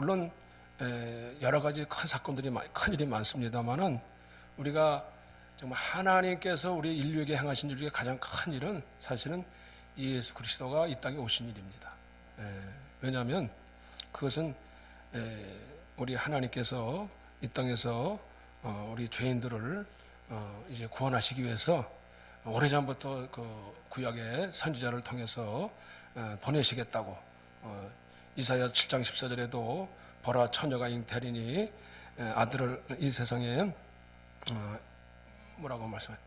물론 여러 가지 큰 사건들이 큰 일이 많습니다만은 우리가 정말 하나님께서 우리 인류에게 행하신 일 중에 가장 큰 일은 사실은 예수 그리스도가 이 땅에 오신 일입니다. 왜냐하면 그것은 우리 하나님께서 이 땅에서 우리 죄인들을 이제 구원하시기 위해서 오래전부터 그 구약의 선지자를 통해서 보내시겠다고 이사야 7장 14절에도 보라 처녀가 잉태리니 아들을 이 세상에 뭐라고 말씀해?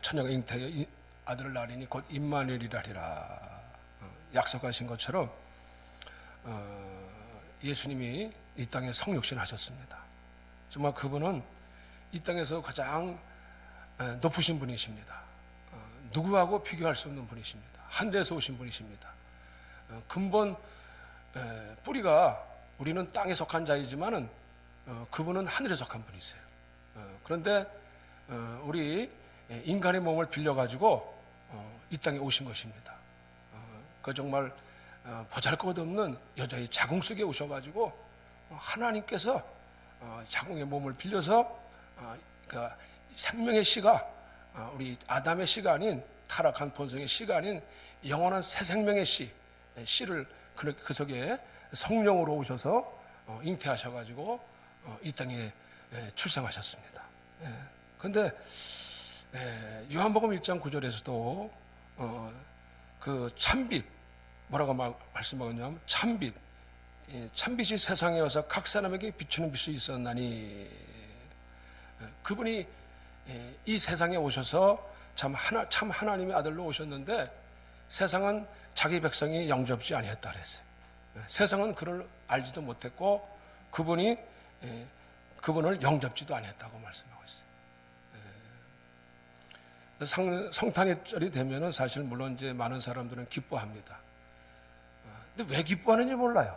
처녀가 잉태하여 아들을 낳으리니 곧 임마누엘이라리라 약속하신 것처럼 예수님이 이 땅에 성육신 하셨습니다. 정말 그분은 이 땅에서 가장 높으신 분이십니다. 누구하고 비교할 수 없는 분이십니다. 하늘에서 오신 분이십니다. 근본 뿌리가 우리는 땅에 속한 자이지만은 그분은 하늘에 속한 분이세요. 그런데 우리 인간의 몸을 빌려가지고 이 땅에 오신 것입니다. 그 정말 보잘것없는 여자의 자궁 속에 오셔가지고 하나님께서 자궁의 몸을 빌려서 그 생명의 씨가 우리 아담의 씨가 아닌 타락한 본성의 씨가 아닌 영원한 새 생명의 씨를 그 속에 성령으로 오셔서 잉태하셔가지고 이 땅에 출생하셨습니다. 그런데 요한복음 1장 9절에서도 그 참빛 뭐라고 말씀하냐면 참빛이 세상에 와서 각 사람에게 비추는 빛이 있었나니 그분이 이 세상에 오셔서 참 하나님의 아들로 오셨는데 세상은 자기 백성이 영접지 아니했다 그랬어요. 세상은 그를 알지도 못했고 그분을 영접지도 아니했다고 말씀하고 있어요. 성탄절이 되면은 사실 물론 이제 많은 사람들은 기뻐합니다. 근데 왜 기뻐하는지 몰라요.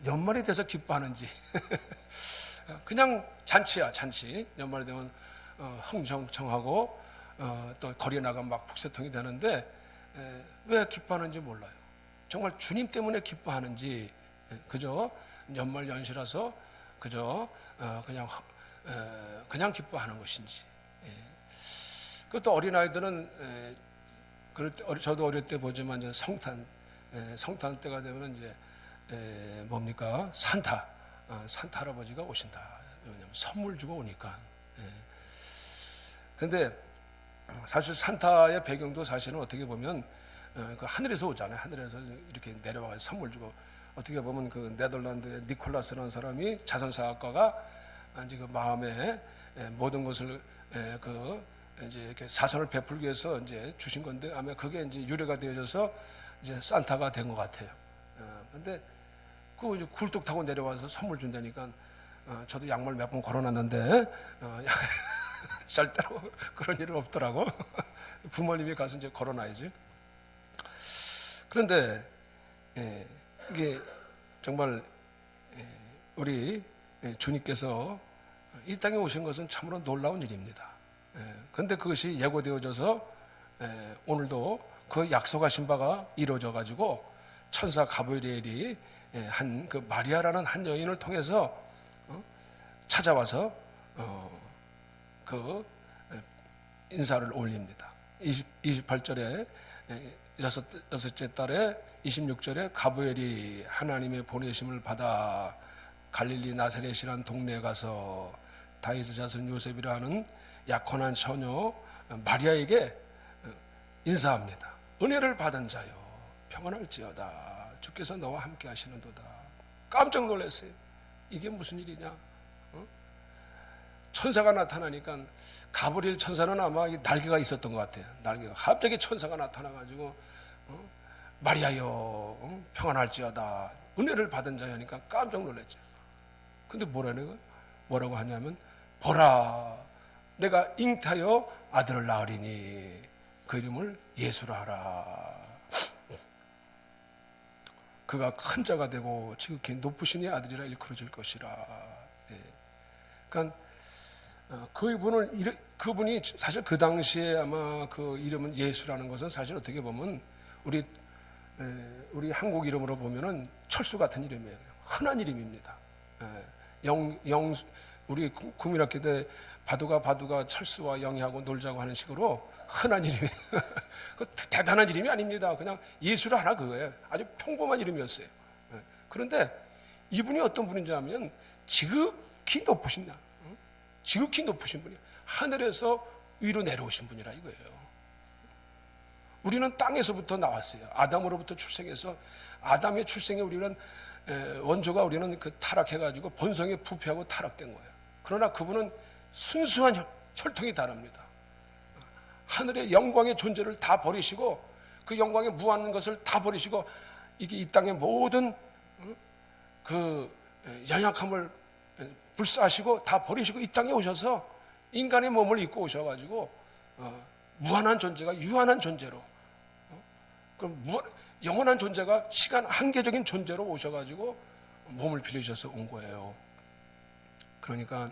연말이 돼서 기뻐하는지. 그냥 잔치야, 잔치. 연말 되면 흥청청하고 또 거리에 나가면 막 북새통이 되는데 왜 기뻐하는지 몰라요. 정말 주님 때문에 기뻐하는지 그저 연말 연시라서 그저 그냥 기뻐하는 것인지. 그것도 어린아이들은 그럴 때 저도 어릴 때 보지만 이제 성탄 때가 되면 이제 뭡니까 산타 할아버지가 오신다. 왜냐면 선물 주고 오니까. 그런데 사실 산타의 배경도 사실은 어떻게 보면 그 하늘에서 오잖아요. 하늘에서 이렇게 내려와서 선물 주고 어떻게 보면 그 네덜란드의 니콜라스라는 사람이 자선사학과가 이제 그 마음에 모든 것을 이제 이렇게 사선을 베풀기 위해서 이제 주신 건데 아마 그게 이제 유래가 되어져서 이제 산타가 된 것 같아요. 근데 그 이제 굴뚝 타고 내려와서 선물 준다니까 저도 양말 몇 번 걸어놨는데 절대로 그런 일은 없더라고. 부모님이 가서 이제 걸어놔야지. 그런데 이게 정말 우리 주님께서 이 땅에 오신 것은 참으로 놀라운 일입니다. 그런데 그것이 예고되어져서 오늘도 그 약속하신 바가 이루어져 가지고 천사 가브리엘이 한 그 마리아라는 한 여인을 통해서 찾아와서 그 인사를 올립니다. 28절에 여섯째 달에 26절에 가브리엘이 하나님의 보내심을 받아 갈릴리 나사렛이라는 동네에 가서 다윗의 자손 요셉이라 하는 약혼한 처녀 마리아에게 인사합니다. 은혜를 받은 자여 평안할지어다 주께서 너와 함께 하시는도다. 깜짝 놀랐어요. 이게 무슨 일이냐? 천사가 나타나니까 가브리엘 천사는 아마 날개가 있었던 것 같아요. 날개가 갑자기 천사가 나타나가지고 마리아여 평안할지어다 은혜를 받은 자여니까 깜짝 놀랐죠. 근데 뭐라고 하냐면 보라 내가 잉태하여 아들을 낳으리니 그 이름을 예수라 하라. 그가 큰 자가 되고 지극히 높으신 이 아들이라 일컬어질 것이라. 그러니까 그분이 사실 그 당시에 아마 그 이름은 예수라는 것은 사실 어떻게 보면 우리 우리 한국 이름으로 보면은 철수 같은 이름이에요. 흔한 이름입니다. 우리 국민학교 때 바두가 철수와 영희하고 놀자고 하는 식으로 흔한 이름이에요. 그 대단한 이름이 아닙니다. 그냥 예수를 하나 그거예요. 아주 평범한 이름이었어요. 그런데 이분이 어떤 분인지 하면 지극히 높으신 지극히 높으신 분이에요. 하늘에서 위로 내려오신 분이라 이거예요. 우리는 땅에서부터 나왔어요. 아담으로부터 출생해서 아담의 출생에 우리는 원조가 우리는 그 타락해가지고 본성에 부패하고 타락된 거예요. 그러나 그분은 순수한 혈통이 다릅니다. 하늘의 영광의 존재를 다 버리시고 그 영광에 무한한 것을 다 버리시고 이게 이 땅의 모든 그 연약함을 불사하시고 다 버리시고 이 땅에 오셔서 인간의 몸을 입고 오셔가지고 무한한 존재가 유한한 존재로 영원한 존재가 시간 한계적인 존재로 오셔가지고 몸을 빌려주셔서 온 거예요. 그러니까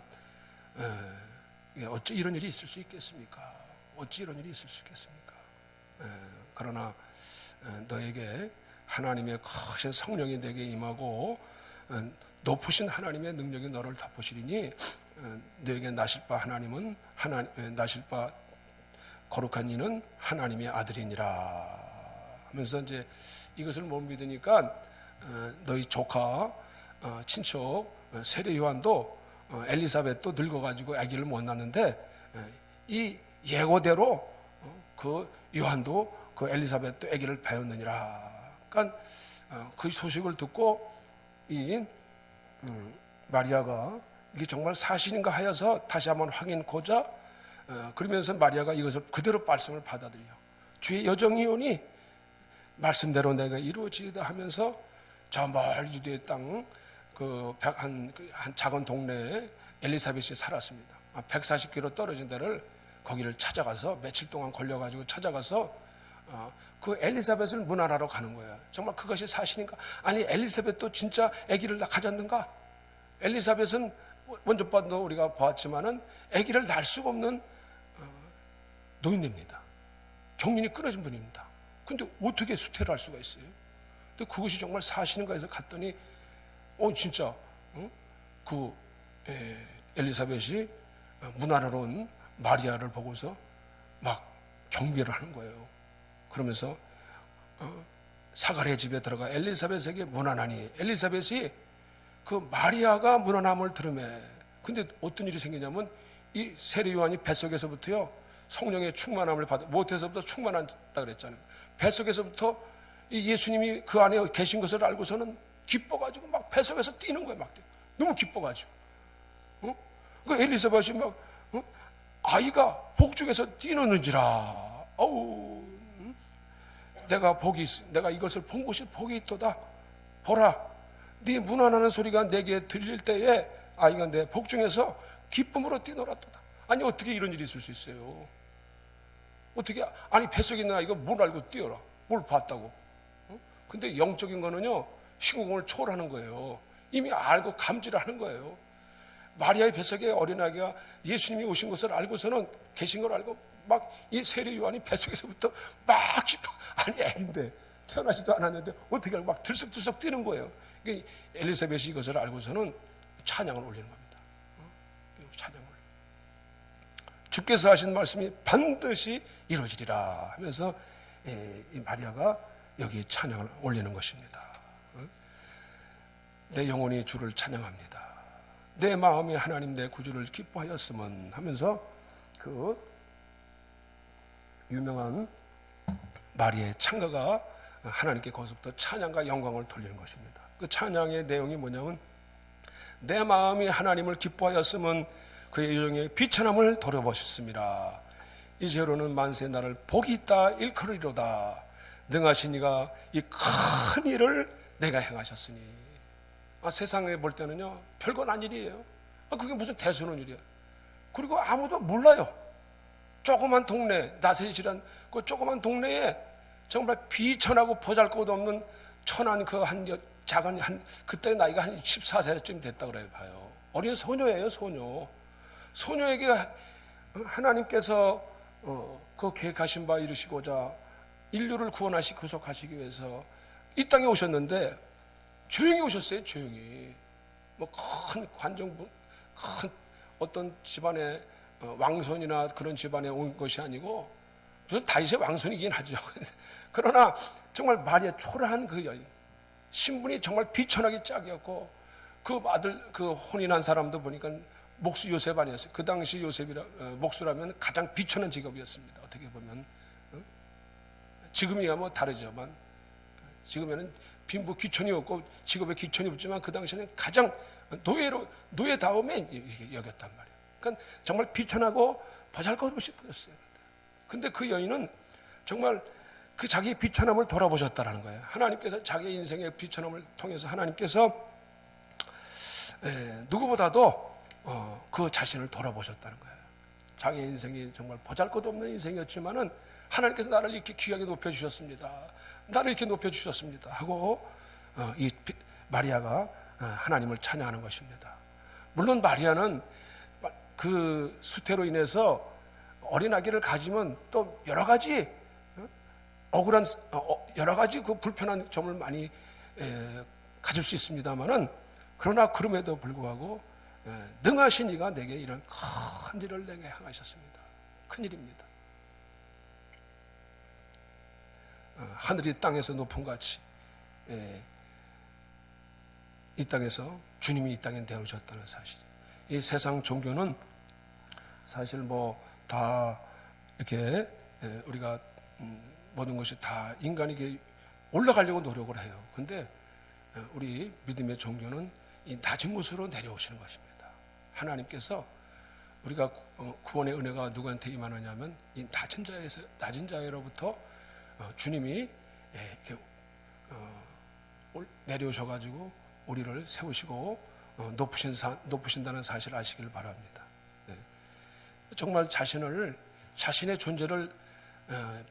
어찌 이런 일이 있을 수 있겠습니까? 어찌 이런 일이 있을 수 있겠습니까? 그러나 너에게 하나님의 크신 성령이 내게 임하고 높으신 하나님의 능력이 너를 덮으시리니 너에게 나실 바 하나님은 나실 바 거룩한 이는 하나님의 아들이니라 하면서 이제 이것을 못 믿으니까 너희 조카 친척 세례 요한도 엘리사벳도 늙어가지고 아기를 못 낳는데 이 예고대로 그 요한도 그 엘리사벳도 아기를 배웠느니라. 그러니까 그 소식을 듣고 이 마리아가 이게 정말 사실인가 하여서 다시 한번 확인고자 그러면서 마리아가 이것을 그대로 말씀을 받아들여 주의 여정이 오니 말씀대로 내가 이루어지다 하면서 저 멀 유대의 땅 한 작은 동네에 엘리사벳이 살았습니다. 140km 떨어진 데를 거기를 찾아가서 며칠 동안 걸려가지고 찾아가서 그 엘리사벳을 문안하러 가는 거예요. 정말 그것이 사실인가? 아니 엘리사벳도 진짜 아기를 가졌는가? 엘리사벳은 먼저 봐도 우리가 보았지만은 아기를 낳을 수가 없는 노인입니다. 경륜이 끊어진 분입니다. 근데 어떻게 수태를 할 수가 있어요? 근데 그것이 정말 사실인가 해서 갔더니 진짜 그 엘리사벳이 문안하러 온 마리아를 보고서 막 경배를 하는 거예요. 그러면서 사가랴 집에 들어가 엘리사벳에게 문안하니 엘리사벳이 그 마리아가 문안함을 들으매 근데 어떤 일이 생기냐면 이 세례 요한이 뱃속에서부터요 성령의 충만함을 받아 못해서부터 충만하다 그랬잖아요. 뱃속에서부터 이 예수님이 그 안에 계신 것을 알고서는 기뻐가지고 막 뱃속에서 뛰는 거예요. 막 너무 기뻐가지고 그 엘리사벳이 막 아이가 복중에서 뛰노는지라 내가 이것을 본 것이 복이 있도다. 보라 네 문안하는 소리가 내게 들릴 때에 아이가 내 복중에서 기쁨으로 뛰놀았도다. 아니 어떻게 이런 일이 있을 수 있어요? 어떻게 아니 뱃속에 있는 아이가 뭘 알고 뛰어라 뭘 봤다고 근데 영적인 거는요 시공을 초월하는 거예요. 이미 알고 감지를 하는 거예요. 마리아의 뱃속에 어린아기가 예수님이 오신 것을 알고서는 계신 걸 알고 막 이 세례 요한이 뱃속에서부터 막 기뻐 아니 애인데 태어나지도 않았는데 어떻게 알고 막 들썩들썩 뛰는 거예요. 그러니까 엘리사벳이 이것을 알고서는 찬양을 올리는 겁니다. 찬양을 주께서 하신 말씀이 반드시 이루어지리라 하면서 이 마리아가 여기 찬양을 올리는 것입니다. 내 영혼이 주를 찬양합니다. 내 마음이 하나님 내 구주를 기뻐하였으면 하면서 그 유명한 마리아의 찬가가 하나님께 거기서부터 찬양과 영광을 돌리는 것입니다. 그 찬양의 내용이 뭐냐면 내 마음이 하나님을 기뻐하였으면 그의 여정에 비천함을 돌아보셨습니다. 이제로는 만세 나를 복이 있다 일컬으리로다. 능하신 이가 이 큰 일을 내가 행하셨으니 세상에 볼 때는요 별건 아니에요. 그게 무슨 대수는 일이야. 그리고 아무도 몰라요. 조그만 동네 나세시란 그 조그만 동네에 정말 비천하고 보잘것없는 천한 그 한 작은 그때 나이가 한 14세쯤 됐다 그래요. 봐요. 어린 소녀예요. 소녀에게 하나님께서 그 계획하신 바 이루시고자 인류를 구원하시기 위해서 이 땅에 오셨는데 조용히 오셨어요. 조용히. 뭐 큰 관정부, 큰 어떤 집안의 왕손이나 그런 집안에 온 것이 아니고 무슨 다윗의 왕손이긴 하죠. 그러나 정말 마리아 초라한 그 여인, 신분이 정말 비천하게 짝이었고, 그 아들 그 혼인한 사람도 보니까 목수 요셉 아니었어요. 그 당시 요셉이라 목수라면 가장 비천한 직업이었습니다. 어떻게 보면 지금이야 뭐 다르지만, 지금에는 빈부 귀천이 없고 직업에 귀천이 없지만 그 당시에는 가장 노예 다음에 여겼단 말이에요. 그러니까 정말 비천하고 보잘것없이 보였어요. 근데 그 여인은 정말 그 자기의 비천함을 돌아보셨다라는 거예요. 하나님께서 자기의 인생의 비천함을 통해서 하나님께서 누구보다도 그 자신을 돌아보셨다는 거예요. 자기의 인생이 정말 보잘것없는 인생이었지만은 하나님께서 나를 이렇게 귀하게 높여주셨습니다. 나를 이렇게 높여주셨습니다 하고 이 마리아가 하나님을 찬양하는 것입니다. 물론 마리아는 그 수태로 인해서 어린아기를 가지면 또 여러 가지 억울한 여러 가지 그 불편한 점을 많이 가질 수 있습니다만은, 그러나 그럼에도 불구하고 능하신 이가 내게 이런 큰 일을 내게 행하셨습니다. 큰 일입니다. 하늘이 땅에서 높은 같이 이 땅에서 주님이 이 땅에 내려오셨다는 사실. 이 세상 종교는 사실 뭐 다 이렇게 우리가 모든 것이 다 인간에게 올라가려고 노력을 해요. 그런데 우리 믿음의 종교는 이 낮은 곳으로 내려오시는 것입니다. 하나님께서 우리가 구원의 은혜가 누구한테 임하느냐면 이 낮은 자에로부터 주님이 이렇게 내려오셔가지고 우리를 세우시고 높으신다는 사실을 아시길 바랍니다. 정말 자신의 존재를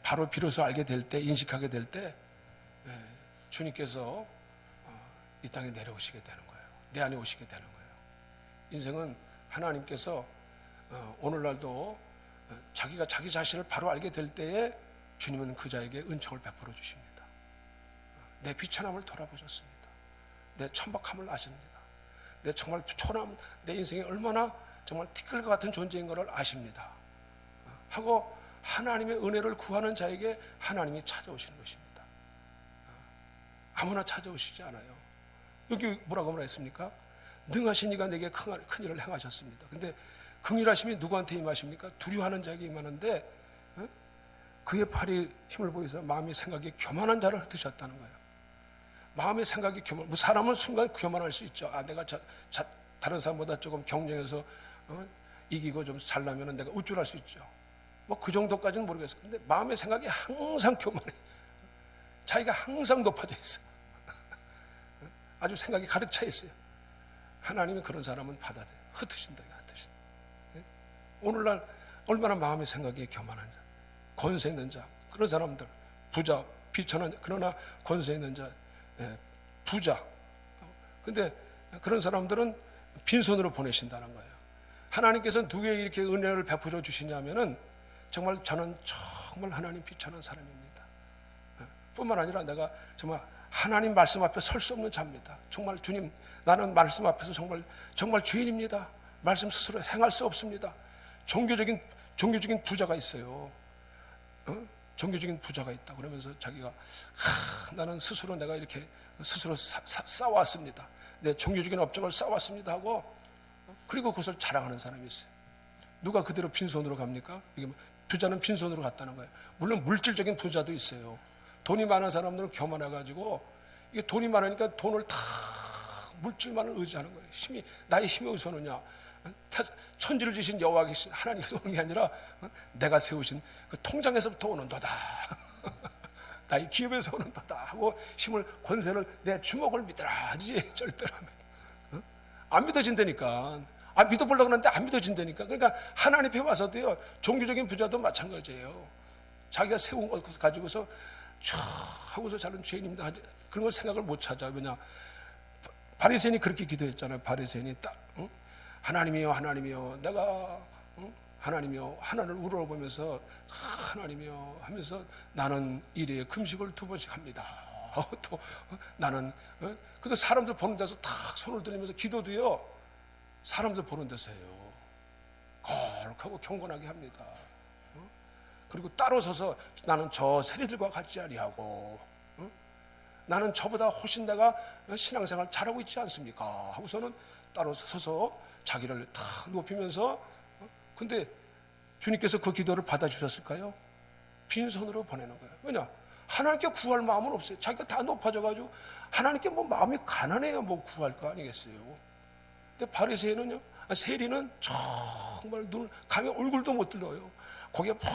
바로 비로소 알게 될 때, 인식하게 될 때 주님께서 이 땅에 내려오시게 되는 거예요. 내 안에 오시게 되는 거예요. 인생은 하나님께서 오늘날도 자기가 자기 자신을 바로 알게 될 때에 주님은 그 자에게 은총을 베풀어 주십니다. 내 비천함을 돌아보셨습니다. 내 천박함을 아십니다. 내 정말 초라함, 내 인생이 얼마나 정말 티끌과 같은 존재인 것을 아십니다. 하고 하나님의 은혜를 구하는 자에게 하나님이 찾아오시는 것입니다. 아무나 찾아오시지 않아요. 여기 뭐라고 했습니까? 능하신 이가 내게 큰 일을 행하셨습니다. 근데 긍휼하심이 누구한테 임하십니까? 두려워하는 자에게 임하는데, 그의 팔이 힘을 보여서 마음의 생각이 교만한 자를 흩으셨다는 거예요. 마음의 생각이 뭐 사람은 순간 교만할 수 있죠. 내가 다른 사람보다 조금 경쟁해서 이기고 좀 잘나면 내가 우쭐할 수 있죠. 뭐 그 정도까지는 모르겠어요. 근데 마음의 생각이 항상 교만해. 자기가 항상 높아져 있어요. 아주 생각이 가득 차 있어요. 하나님이 그런 사람은 받아들여요. 흩으신다. 오늘날 얼마나 마음의 생각이 교만한 자, 권세 있는 자, 그런 사람들, 부자, 비천한, 그러나 권세 있는 자, 부자. 근데 그런 사람들은 빈손으로 보내신다는 거예요. 하나님께서 누구에게 이렇게 은혜를 베풀어 주시냐면은 정말 저는 정말 하나님 비천한 사람입니다. 뿐만 아니라 내가 정말 하나님 말씀 앞에 설 수 없는 자입니다. 정말 주님, 나는 말씀 앞에서 정말 죄인입니다. 말씀 스스로 행할 수 없습니다. 종교적인 부자가 있어요. 종교적인 부자가 있다. 그러면서 자기가 나는 스스로 내가 이렇게 스스로 쌓아왔습니다. 내 종교적인 업적을 쌓아왔습니다 하고, 그리고 그것을 자랑하는 사람이 있어요. 누가 그대로 빈손으로 갑니까? 이게 부자는 빈손으로 갔다는 거예요. 물론 물질적인 부자도 있어요. 돈이 많은 사람들은 교만해가지고, 이게 돈이 많으니까 돈을 다 물질만을 의지하는 거예요. 나의 힘이 어디서 오느냐? 천지를 지신 여호와 계신 하나님께서 오는 게 아니라 내가 세우신 그 통장에서부터 오는도다. 나의 기업에서 오는도다 하고 힘을, 권세를 내 주먹을 믿으라 하지 절대로 합니다. 안 믿어진다니까. 믿어보려고 하는데 안 믿어진다니까. 그러니까 하나님 앞에 와서도요, 종교적인 부자도 마찬가지예요. 자기가 세운 것 가지고서 촤 하고서 저는 죄인입니다. 그런 걸 생각을 못 찾아. 왜냐? 바리새인이 그렇게 기도했잖아요. 바리새인이 딱 하나님이여, 하나님이여, 내가 하나님이여, 하나님을 우러러보면서 하나님이여 하면서 나는 일에 금식을 2번씩 합니다 하고 또 나는 근데 사람들 보는 데서 탁 손을 들면서 기도도요 사람들 보는 데서 해요. 거룩하고 경건하게 합니다. 그리고 따로 서서 나는 저 세리들과 같지 아니하고 나는 저보다 훨씬 내가 신앙생활 잘하고 있지 않습니까? 하고서는 따로 서서 자기를 탁 높이면서 근데 주님께서 그 기도를 받아주셨을까요? 빈손으로 보내는 거예요. 왜냐? 하나님께 구할 마음은 없어요. 자기가 다 높아져가지고 하나님께 뭐 마음이 가난해야 뭐 구할 거 아니겠어요? 근데 바리새인은요, 세리는 정말 눈을 감히 얼굴도 못 들어요. 고개 푹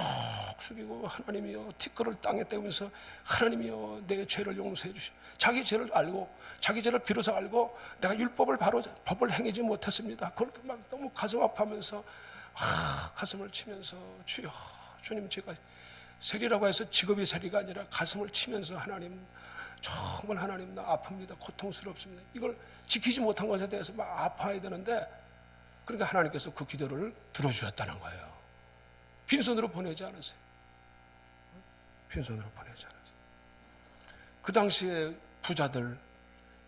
숙이고 하나님이여 티끌을 땅에 떼면서 하나님이여 내 죄를 용서해 주시오. 자기 죄를 알고 자기 죄를 비로소 알고 내가 율법을 바로 법을 행하지 못했습니다. 그걸 막 너무 가슴 아파하면서 가슴을 치면서 주여 주님 제가 세리라고 해서 직업이 세리가 아니라 가슴을 치면서 하나님 정말 하나님 나 아픕니다. 고통스럽습니다. 이걸 지키지 못한 것에 대해서 막 아파야 되는데 그러니까 하나님께서 그 기도를 들어주셨다는 거예요. 빈손으로 보내지 않으세요. 빈손으로 보내지 않으세요. 그 당시에 부자들,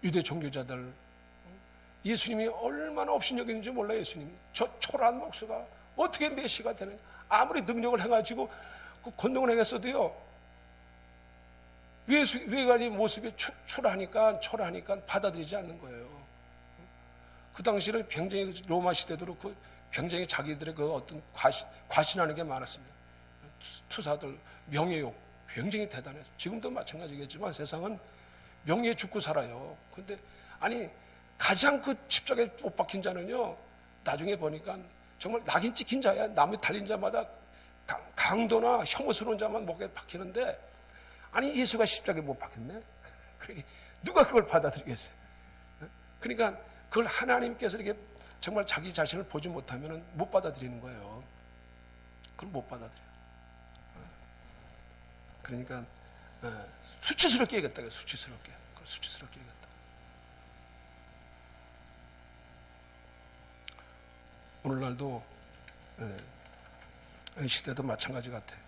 유대 종교자들 예수님이 얼마나 업신여기는지 몰라요. 예수님 저 초라한 목수가 어떻게 메시가 되느냐. 아무리 능력을 해가지고 그 권능을 행했어도요 외관이 모습이 초라하니까 받아들이지 않는 거예요. 그 당시는 굉장히 로마 시대대로 그 굉장히 자기들의 그 어떤 과신하는 게 많았습니다. 투사들 명예욕 굉장히 대단해요. 지금도 마찬가지겠지만 세상은 명예에 죽고 살아요. 근데 아니 가장 그 십자가에 못 박힌 자는요 나중에 보니까 정말 낙인 찍힌 자야. 나무에 달린 자마다 강도나 혐오스러운 자만 목에 박히는데 아니 예수가 십자가에 못 박혔네. 그러니 누가 그걸 받아들이겠어요? 그러니까 그걸 하나님께서 이렇게 정말 자기 자신을 보지 못하면 못 받아들이는 거예요. 그걸 못 받아들여요. 그러니까 수치스럽게 얘기했다. 수치스럽게 얘기했다. 오늘날도 시대도 마찬가지 같아요.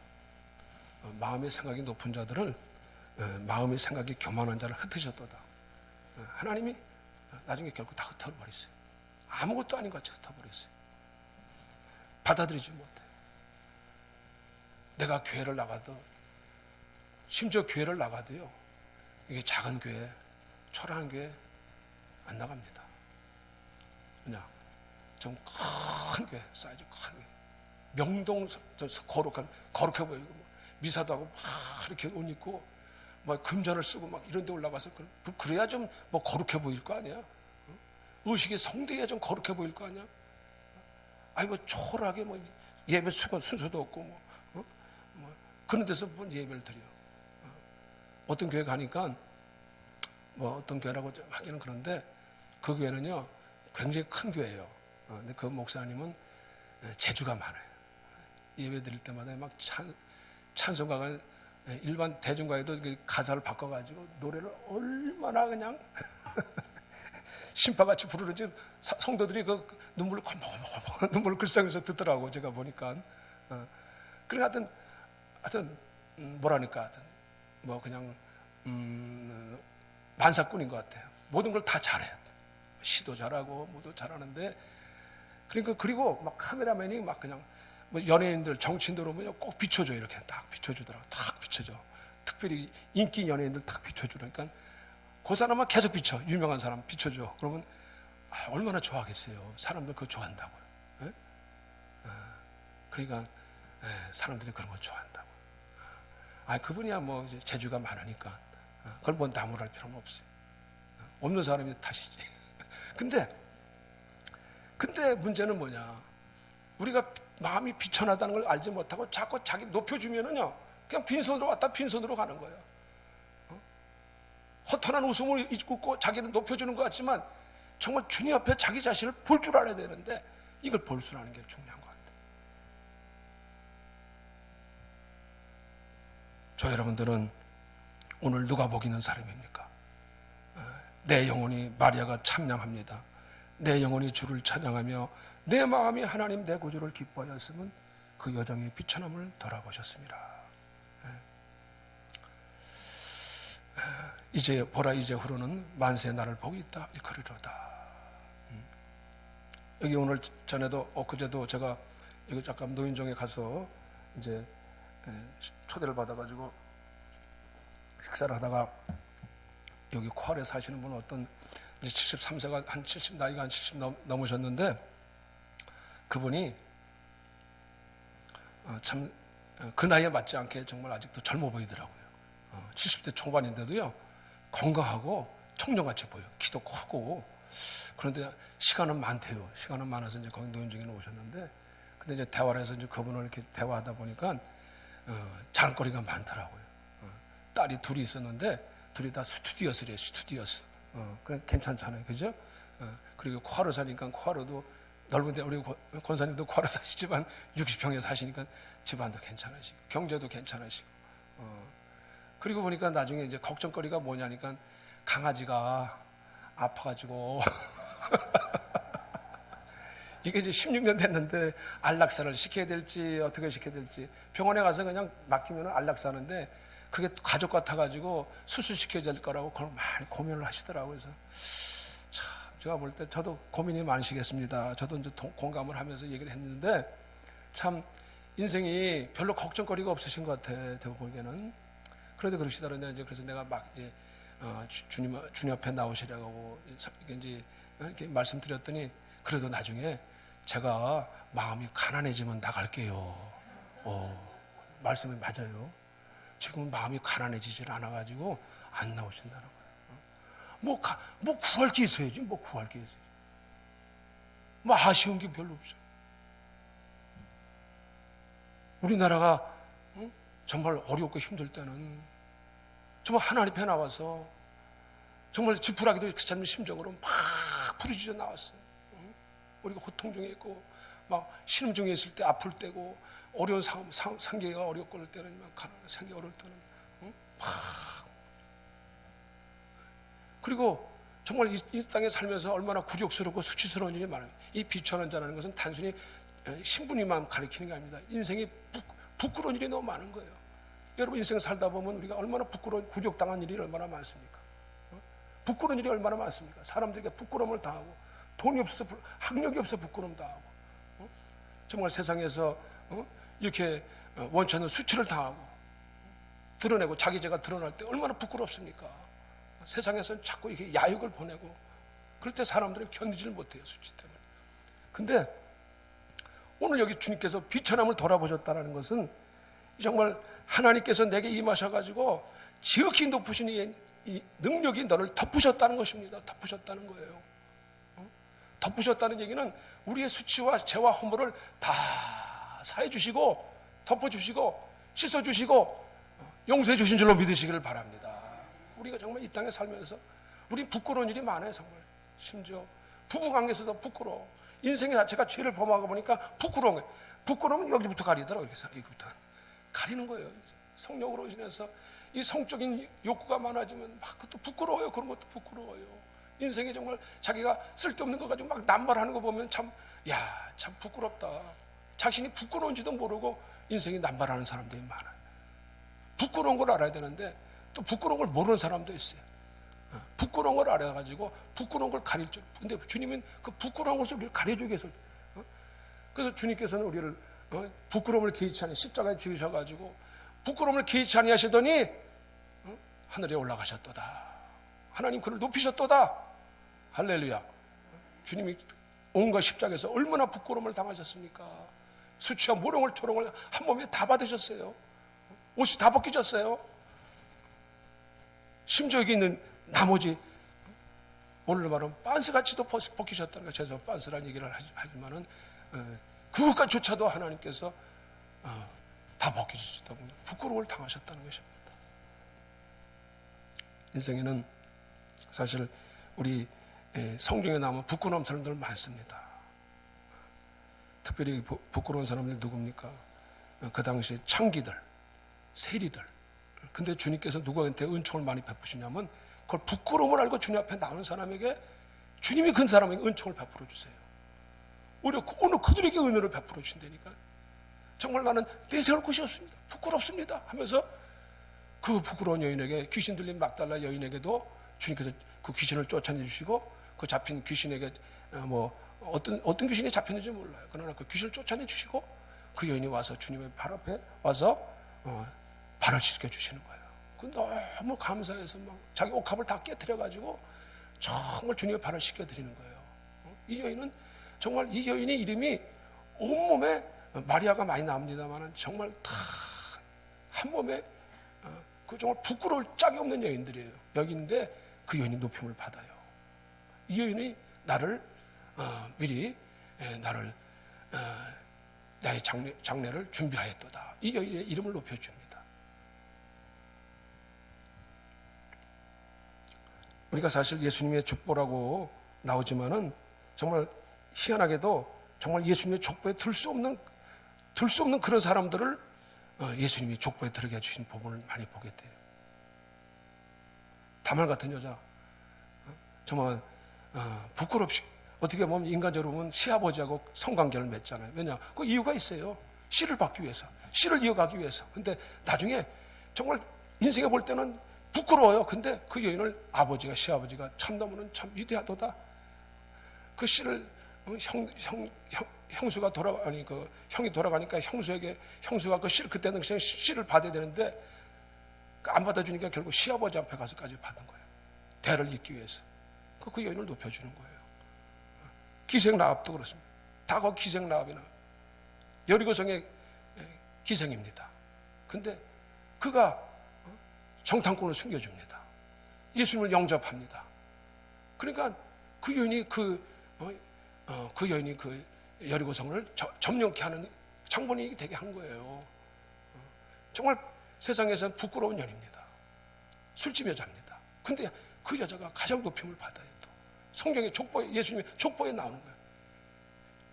마음의 생각이 높은 자들을 마음의 생각이 교만한 자를 흩으셨도다. 하나님이 나중에 결국 다 흩어버렸어요. 아무것도 아닌 것 같이 흩어버렸어요. 받아들이지 못해. 내가 교회를 나가도 심지어 교회를 나가도요 이게 작은 교회, 초라한 교회 안 나갑니다. 그냥 좀 큰 교회, 사이즈 큰 교회, 명동 거룩해 보이고 미사도 하고 막 이렇게 옷 입고 뭐 금전을 쓰고 막 이런 데 올라가서 그래야 좀 뭐 거룩해 보일 거 아니야. 의식이 성대해야 좀 거룩해 보일 거 아니야. 아니 뭐 초라하게 뭐 예배 순서도 없고 뭐 그런 데서 뭐 예배를 드려. 어떤 교회 가니까 뭐 어떤 교회라고 하기는 그런데 그 교회는요 굉장히 큰 교회예요. 근데 그 목사님은 재주가 많아요. 예배 드릴 때마다 막 찬송가가 일반 대중가에도 가사를 바꿔가지고 노래를 얼마나 그냥 심파같이 부르는지 성도들이 그 눈물을 컴컴컴 눈물을 글썽여서 듣더라고. 제가 보니까 그러니까 하여튼 뭐라니까 하여튼 뭐 그냥 만사꾼인 것 같아요. 모든 걸 다 잘해. 시도 잘하고 뭐도 잘하는데 그러니까 그리고 막 카메라맨이 막 그냥 뭐 연예인들 정치인들 오면 꼭 비춰줘. 이렇게 딱 비춰주더라고. 딱 비춰줘. 특별히 인기 연예인들 딱 비춰줘. 그러니까 그 사람만 계속 비춰. 유명한 사람 비춰줘. 그러면 얼마나 좋아하겠어요. 사람들 그거 좋아한다고요. 그러니까 사람들이 그런 걸 좋아한다고. 그분이야 뭐 이제 재주가 많으니까 그걸 뭐 나무랄 필요는 없어요. 없는 사람이 탓이지. 근데 문제는 뭐냐? 우리가 마음이 비천하다는 걸 알지 못하고 자꾸 자기 높여주면은요 그냥 빈손으로 왔다 빈손으로 가는 거예요. 허탄한 웃음을 잊고 자기를 높여주는 것 같지만 정말 주님 앞에 자기 자신을 볼 줄 알아야 되는데 이걸 볼 줄 아는 게 중요한 것 같아요. 저 여러분들은 오늘 누가 복 있는 사람입니까? 내 영혼이 마리아가 찬양합니다. 내 영혼이 주를 찬양하며 내 마음이 하나님 내 구주를 기뻐하였으면 그 여정의 비천함을 돌아보셨습니다. 이제 보라 이제후로는 만세의 날을 보고 있다 일컬이로다. 여기 오늘 전에도 엊그제도 제가 여기 잠깐 노인정에 가서 이제 초대를 받아가지고 식사를 하다가 여기 코알에 사시는 분은 어떤 이제 73세가 한 70, 나이가 한 70 넘으셨는데 그분이 참 그 나이에 맞지 않게 정말 아직도 젊어 보이더라고요. 70대 초반인데도요 건강하고 청년같이 보여. 키도 크고. 그런데 시간은 많대요. 시간은 많아서 이제 거기 노인정에 오셨는데, 근데 이제 대화를 해서 이제 그분을 이렇게 대화하다 보니까 자랑거리가 많더라고요. 딸이 둘이 있었는데 둘이 다 스튜디오스래요. 스튜디오스. 그래 괜찮잖아요, 그죠? 그리고 코하루 사니까 코하루도 넓은데 우리 권사님도 코하루 사시지만 60평에 사시니까 집안도 괜찮으시고 경제도 괜찮으시고. 그리고 보니까 나중에 이제 걱정거리가 뭐냐니까 강아지가 아파가지고 이게 이제 16년 됐는데 안락사를 시켜야 될지 어떻게 시켜야 될지 병원에 가서 그냥 맡기면 안락사하는데 그게 가족 같아가지고 수술시켜야 될 거라고 그걸 많이 고민을 하시더라고요. 그래서 참 제가 볼 때 저도 고민이 많으시겠습니다. 저도 이제 공감을 하면서 얘기를 했는데 참 인생이 별로 걱정거리가 없으신 것 같아. 제가 보기에는. 그래도 그러시더라고요. 이제 그래서 내가 막 이제 주님 앞에 나오시라고 이제 이렇게 말씀드렸더니 그래도 나중에 제가 마음이 가난해지면 나갈게요. 말씀이 맞아요. 지금 마음이 가난해지질 않아가지고 안 나오신다는 거예요. 뭐 구할 게 있어야지. 뭐 구할 게 있어야지. 뭐 아쉬운 게 별로 없어. 우리나라가 정말 어렵고 힘들 때는 정말 하나님 앞에 나와서 정말 지푸라기도 귀찮은 심정으로 막 부르짖어 나왔어요. 우리가 고통 중에 있고 막 신음 중에 있을 때 아플 때고 어려운 상계가 어렵고 그럴 때는 막 상계가 어려울 때는 막 그리고 정말 이 땅에 살면서 얼마나 굴욕스럽고 수치스러운 일이 많아요. 이 비천한 자라는 것은 단순히 신분이만 가리키는 게 아닙니다. 인생이 부끄러운 일이 너무 많은 거예요. 여러분 인생 살다 보면 우리가 얼마나 부끄러운 굴욕당한 일이 얼마나 많습니까? 부끄러운 일이 얼마나 많습니까? 사람들에게 부끄러움을 당하고 돈이 없어 학력이 없어 부끄러움 당하고 정말 세상에서 이렇게 원치 않는 수치를 당하고 드러내고 자기 죄가 드러날 때 얼마나 부끄럽습니까? 세상에서는 자꾸 이렇게 야욕을 보내고 그럴 때 사람들이 견디질 못해요, 수치 때문에. 근데 오늘 여기 주님께서 비천함을 돌아보셨다는 것은 정말 하나님께서 내게 임하셔가지고 지극히 높으신 이 능력이 너를 덮으셨다는 것입니다. 덮으셨다는 거예요. 덮으셨다는 얘기는 우리의 수치와 죄와 허물을 다 사해 주시고 덮어주시고 씻어주시고 용서해 주신 줄로 믿으시기를 바랍니다. 우리가 정말 이 땅에 살면서 우리 부끄러운 일이 많아요. 정말 심지어 부부관계에서도 부끄러워. 인생의 자체가 죄를 범하고 보니까 부끄러운 거예요. 부끄러우면 여기부터 가리더라고요. 여기부터 가리는 거예요. 성령으로 인해서 이 성적인 욕구가 많아지면 막 그것도 부끄러워요. 그런 것도 부끄러워요. 인생에 정말 자기가 쓸데없는 거 가지고 막 남발하는 거 보면 참 부끄럽다. 자신이 부끄러운지도 모르고 인생이 남발하는 사람들이 많아요. 부끄러운 걸 알아야 되는데 또 부끄러운 걸 모르는 사람도 있어요. 부끄러운 걸 알아가지고 부끄러운 걸 가릴 줄. 근데 주님은 그 부끄러운 것을 우리를 가려주기 위해서. 그래서 주님께서는 우리를 부끄러움을 개의치 아니 십자가에 지으셔가지고 부끄러움을 개의치 아니하시더니 하늘에 올라가셨도다. 하나님 그를 높이셨도다. 할렐루야. 주님이 온갖 십자가에서 얼마나 부끄러움을 당하셨습니까? 수치와 모롱을 조롱을 한 몸에 다 받으셨어요. 옷이 다 벗겨졌어요. 심지어 여기 있는 나머지 오늘 말하면 빤스같이도 벗기셨다는 거예요. 제가 빤스라는 얘기를 하지만은 그것까지조차도 하나님께서 다 벗겨주셨다고 부끄러움을 당하셨다는 것입니다. 인생에는 사실 우리 성경에 나오면 부끄러운 사람들 많습니다. 특별히 부끄러운 사람들 누굽니까? 그 당시에 창기들, 세리들. 근데 주님께서 누구한테 은총을 많이 베푸시냐면 그걸 부끄러움을 알고 주님 앞에 나오는 사람에게 주님이 그 사람에게 은총을 베풀어 주세요. 오늘 그들에게 은혜를 베풀어 주신다니까. 정말 나는 내세울 곳이 없습니다. 부끄럽습니다 하면서 그 부끄러운 여인에게, 귀신 들린 막달라 여인에게도 주님께서 그 귀신을 쫓아내 주시고, 그 잡힌 귀신에게 어떤 귀신이 잡혔는지 몰라요. 그러나 그 귀신을 쫓아내 주시고 그 여인이 와서 주님의 발 앞에 와서 발을 씻겨 주시는 거예요. 그 너무 감사해서 막 자기 옥합을 다 깨뜨려 가지고 정말 주님의 발을 씻겨 드리는 거예요. 이 여인은 정말, 이 여인의 이름이 온몸에 마리아가 많이 나옵니다만 정말 다 한 몸에 그 정말 부끄러울 짝이 없는 여인들이에요. 여기인데 그 여인이 높임을 받아요. 이 여인이 나를 미리 나를 나의 장례를 준비하였도다. 이 여인의 이름을 높여줍니다. 우리가 사실 예수님의 족보라고 나오지만은 정말 희한하게도 정말 예수님의 족보에 들 수 없는 그런 사람들을 예수님이 족보에 들어게 해주신 부분을 많이 보게 돼요. 다말 같은 여자, 정말 부끄럽시, 어떻게 보면 인간적으로 보면 시아버지하고 성관계를 맺잖아요. 왜냐? 그 이유가 있어요. 씨를 받기 위해서, 씨를 이어가기 위해서. 근데 나중에 정말 인생에 볼 때는 부끄러워요. 근데 그 여인을 아버지가, 시아버지가 참 너무는 참 위대하도다. 그 씨를 형수가 형이 돌아가니까 형수가 그 씨를, 그때는 씨를 받아야 되는데 안 받아주니까 결국 시아버지 앞에 가서까지 받은 거예요. 대를 잇기 위해서. 그 여인을 높여주는 거예요. 기생라합도 그렇습니다. 다 그 기생라합이나 여리고성의 기생입니다. 근데 그가 정탐꾼을 숨겨줍니다. 예수님을 영접합니다. 그러니까 그 여인이 그 여리고성을 점령케 하는 장본인이 되게 한 거예요. 정말 세상에서는 부끄러운 여인입니다. 술집 여자입니다. 근데 그 여자가 가장 높임을 받아요. 또 성경의 족보에, 예수님의 족보에 나오는 거예요.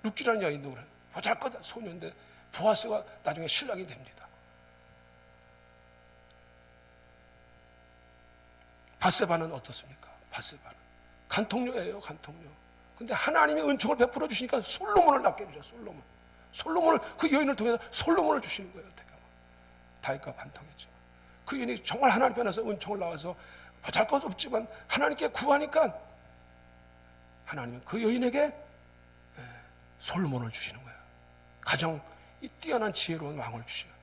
룻기라는 여인도 그래요. 보잘것 소녀인데 보아스가 나중에 신랑이 됩니다. 밧세바는 어떻습니까? 밧세바는 간통녀예요. 간통녀. 근데 하나님이 은총을 베풀어 주시니까 솔로몬을 낳게 해주죠. 솔로몬을, 그 여인을 통해서 솔로몬을 주시는 거예요. 어떻게 하면 다윗과 반통했지만 그 여인이 정말 하나님 편에서 은총을 나와서 보잘것 없지만 하나님께 구하니까 하나님은 그 여인에게 솔로몬을 주시는 거예요. 가장 이 뛰어난 지혜로운 왕을 주시는.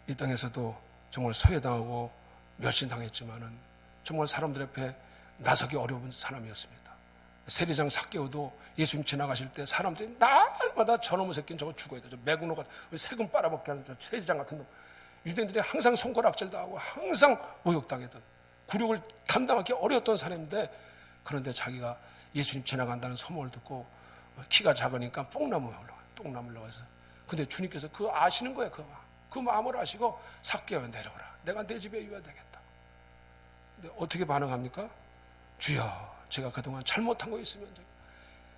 이 땅에서도 정말 소외당하고 멸신당했지만은 정말 사람들 앞에 나서기 어려운 사람이었습니다. 세리장 삭개오도 예수님 지나가실 때 사람들이 날마다 저놈의 새끼는 저거 죽어야 돼. 저 매국노 같은 세금 빨아먹게 하는 저 세리장 같은 놈. 유대인들이 항상 손가락질 당하고 항상 모욕당했던, 굴욕을 감당하기 어려웠던 사람인데, 그런데 자기가 예수님 지나간다는 소문을 듣고 키가 작으니까 뽕나무에 올라가서 근데 주님께서 그거 아시는 거예요. 그 마음을 아시고 삭개오야 내려오라. 내가 내 집에 있어야 되겠다. 근데 어떻게 반응합니까? 주여, 제가 그동안 잘못한 거 있으면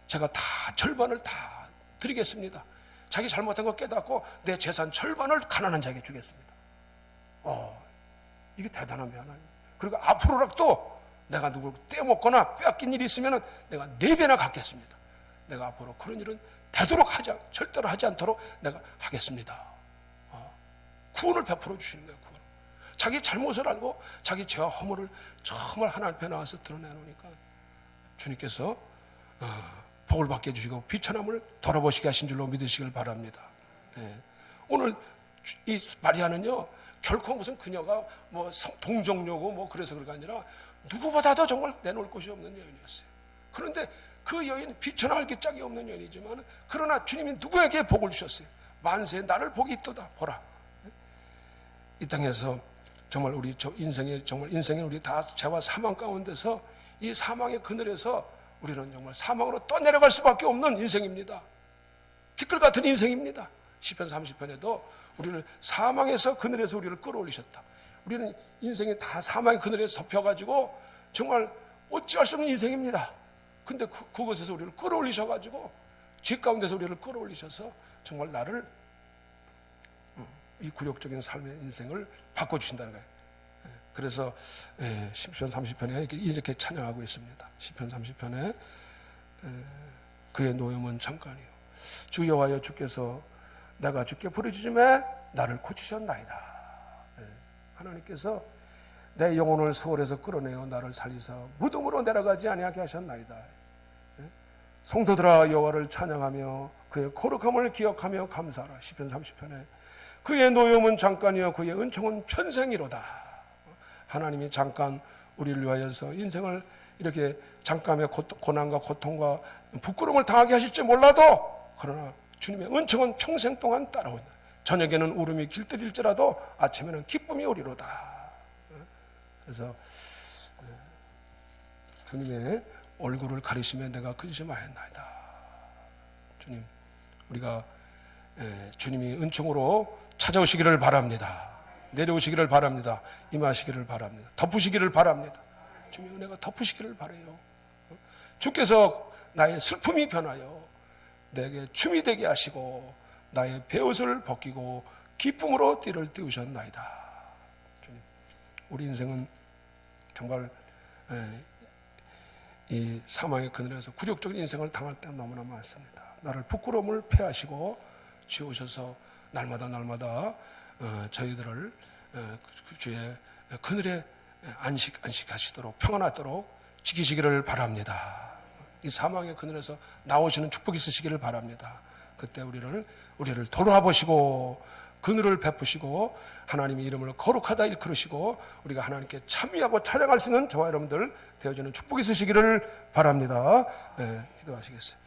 제가 다 절반을 다 드리겠습니다. 자기 잘못한 거 깨닫고 내 재산 절반을 가난한 자에게 주겠습니다. 이게 대단합니다. 하나님. 그리고 앞으로라도 내가 누굴 떼먹거나 빼앗긴 일이 있으면 내가 4배나 갚겠습니다. 내가 앞으로 그런 일은 되도록 절대로 하지 않도록 내가 하겠습니다. 구원을 베풀어 주시는 거예요. 구원. 자기 잘못을 알고 자기 죄와 허물을 정말 하나님 앞에 나와서 드러내놓으니까 주님께서 복을 받게 해주시고 비천함을 돌아보시게 하신 줄로 믿으시길 바랍니다. 오늘 이 마리아는요, 결코 무슨 그녀가 뭐 동정녀고 뭐 그래서 그런 게 아니라 누구보다도 정말 내놓을 곳이 없는 여인이었어요. 그런데 그 여인, 비천할 게 짝이 없는 여인이지만 그러나 주님이 누구에게 복을 주셨어요? 만세 나를 복이 있도다. 보라. 이 땅에서 정말 우리 인생에 우리 다 죄와 사망 가운데서 이 사망의 그늘에서 우리는 정말 사망으로 또 내려갈 수밖에 없는 인생입니다. 티끌 같은 인생입니다. 시편 30편에도 우리를 사망에서 그늘에서 우리를 끌어올리셨다. 우리는 인생이 다 사망의 그늘에 덮여가지고 정말 어찌할 수 없는 인생입니다. 근데 그곳에서 우리를 끌어올리셔가지고 죄 가운데서 우리를 끌어올리셔서 정말 나를 이 굴욕적인 삶의 인생을 바꿔주신다는 거예요. 그래서 시편 30편에 이렇게 찬양하고 있습니다. 시편 30편에 그의 노염은 잠깐이요 주 여호와여, 주께서 내가 주께 부르짖음에 나를 고치셨나이다. 하나님께서 내 영혼을 소홀에서 끌어내어 나를 살리사 무덤으로 내려가지 아니하게 하셨나이다. 성도들아 여호와를 찬양하며 그의 거룩함을 기억하며 감사하라. 시편 30편에 그의 노염은 잠깐이요 그의 은총은 편생이로다. 하나님이 잠깐 우리를 위하여서 인생을 이렇게 잠깐의 고난과 고통과 부끄러움을 당하게 하실지 몰라도 그러나 주님의 은총은 평생 동안 따라온다. 저녁에는 울음이 길들일지라도 아침에는 기쁨이 오리로다. 그래서 주님의 얼굴을 가리시며 내가 근심하였나이다. 주님, 우리가 주님이 은총으로 찾아오시기를 바랍니다. 내려오시기를 바랍니다. 임하시기를 바랍니다. 덮으시기를 바랍니다. 주님의 은혜가 덮으시기를 바라요. 주께서 나의 슬픔이 변하여 내게 춤이 되게 하시고 나의 베옷을 벗기고 기쁨으로 띠를 띄우셨나이다. 주님, 우리 인생은 정말 이 사망의 그늘에서 굴욕적인 인생을 당할 때가 너무나 많습니다. 나를 부끄러움을 패하시고 지우셔서 날마다 저희들을 주의 그늘에 안식하시도록 평안하도록 지키시기를 바랍니다. 이 사망의 그늘에서 나오시는 축복이 있으시기를 바랍니다. 그때 우리를 돌아보시고 그늘을 베푸시고 하나님의 이름을 거룩하다 일컬으시고 우리가 하나님께 참여하고 찬양할 수 있는 저와 여러분들 되어주는 축복이 있으시기를 바랍니다. 기도하시겠어요.